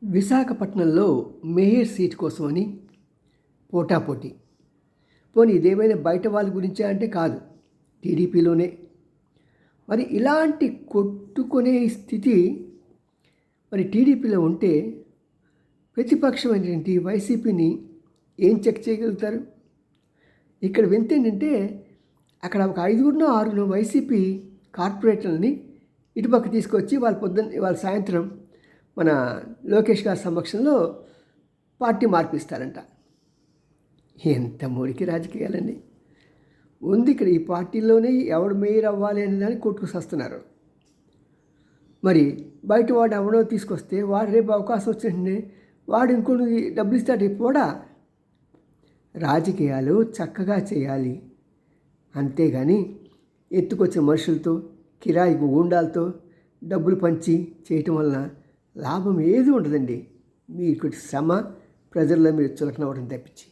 విశాఖపట్నంలో mayor seat కోసమని పోటాపోటీ. పోనీ ఇదేమైనా బయట వాళ్ళ గురించే అంటే కాదు, టీడీపీలోనే. మరి ఇలాంటి కొట్టుకునే స్థితి మరి టీడీపీలో ఉంటే ప్రతిపక్షమైనటువంటి వైసీపీని ఏం చెక్ చేయగలుగుతారు? ఇక్కడ వింత ఏంటంటే అక్కడ ఒక 5గురినో 6గురినో వైసీపీ కార్పొరేటర్లని ఇటుపక్క తీసుకొచ్చి వాళ్ళ సాయంత్రం మన లోకేష్ గారి సమక్షంలో పార్టీ మార్పిస్తారంట. ఎంత మురికి రాజకీయాలండి ఉంది ఇక్కడ. ఈ పార్టీలోనే ఎవడు మేయర్ అవ్వాలి అనే దాన్ని కొట్టుకొస్తున్నారు. మరి బయట వాడు ఎవడో తీసుకొస్తే వాడు రేపు అవకాశం వచ్చినట్టే వాడు ఇంకొన్ని డబ్బులు ఇస్తాడు. పోడా రాజకీయాలు చక్కగా చేయాలి, అంతేగాని ఎత్తుకొచ్చే మనుషులతో కిరాయి గూండాలతో డబ్బులు పంచి చేయటం వలన లాభం ఏది ఉండదండి. మీకు శ్రమ ప్రజల్లో మీరు చులకన అవ్వడం తప్పించి.